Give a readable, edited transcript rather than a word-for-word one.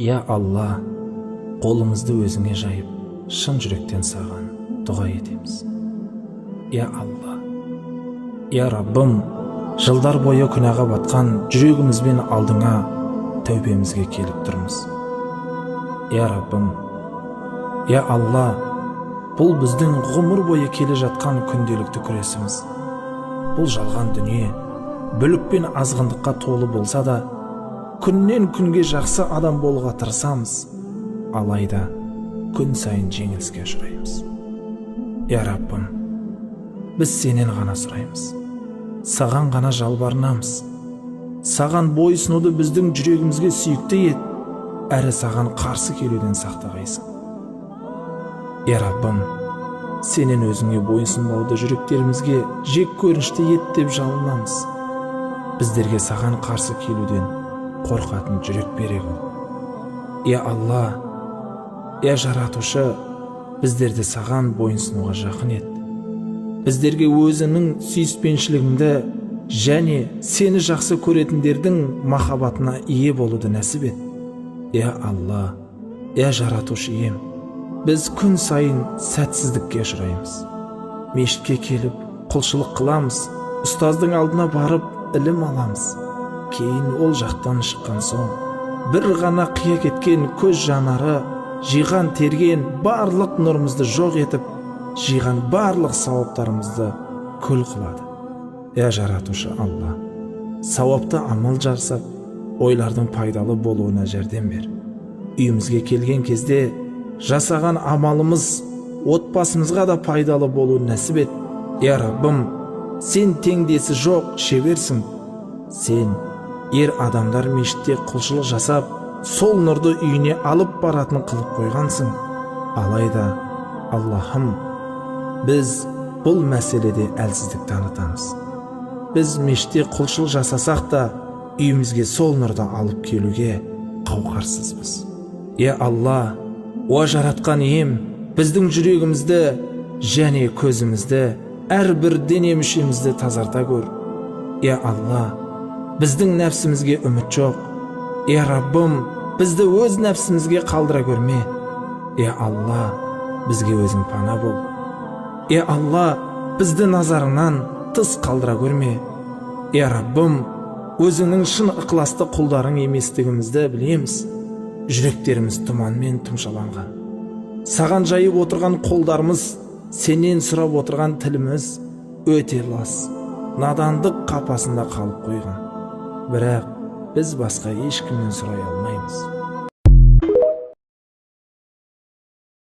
Я Алла, қолымызды өзіңе жайып, шын жүректен саған дұға етеміз. Я Алла, я Раббым, жылдар бойы күнәға батқан жүрегімізбен алдыңа тәубемізге келіп тұрмыз. Я Раббым, я Алла, бұл біздің ғұмыр бойы келе жатқан күнделікті күресіміз. Бұл жалған дүние, бүлік пен азғындыққа толы болса да, күннен күнге жақсы адам болуға тырысамыз, алайда күн сайын жеңіліске ұшыраймыз. Я Раббым, біз сенен ғана сұраймыз, саған ғана жалбарынамыз. Саған бойсынуды біздің жүрегімізге сүйікті ет, әрі саған қарсы келуден сақтағайсың. Я Раббым, сенен өзіңе бойсынбауды жүректерімізге жек көрінішті ет деп жалынамыз. Біздерге саған қарсы келуден қорқатын жүрек бере қыл. Я Алла, я Жаратушы, біздерді саған бойынсынуға жақын ет. Біздерге өзіңнің сүйіспеншілігіңді және сені жақсы көретіндердің махаббатына ие болуды нәсіп ет. Я Алла, я Жаратушы ием, біз күн сайын сәтсіздікке ұшыраймыз. Мешітке келіп, құлшылық қыламыз, ұстаздың алдына барып, ілім аламыз. Кейін ол жақтан шыққан соң, бір ғана қия кеткен көз жанары, жиған терген барлық нұрымызды жоқ етіп, жиған барлық сауаптарымызды күл қылады. Я Жаратушы Алла, сауапты амал жасап, ойлардың пайдалы болуына жәрдем бер. Үйімізге келген кезде жасаған амалымыз отбасымызға да пайдалы болуын нәсіп ет. Я Раббым, сен теңдесі жоқ шеберсің. Сен ер адамдар мешітте құлшылық жасап, сол нұрды үйіне алып баратын қылып қойғансың. Алайда, Аллахым, біз бұл мәселеде әлсіздік танытамыз. Біз мешітте құлшылық жасасақ та, үйімізге сол нұрды алып келуге қауқарсызбыз. Я Алла, о жаратқан ием, біздің жүрегімізді және көзімізді, әрбір дене мүшемізді тазарта көр. Я Алла, біздің нәпсімізге үміт жоқ. Я Раббым, бізді өз нәпсімізге қалдыра көрме. Я Алла, бізге өзің пана бол. Я Алла, бізді назарыңнан тыс қалдыра көрме. Я Раббым, өзіңнің шын ықыласты құлдарың еместігімізді білеміз. Жүректеріміз тұманмен тұмшаланған. Саған жайып отырған қолдарымыз, сенен сұрап отырған тіліміз өте лас, надандық қапасында қалып қойған. Бірақ біз басқа ешкімнен сұрай алмаймыз.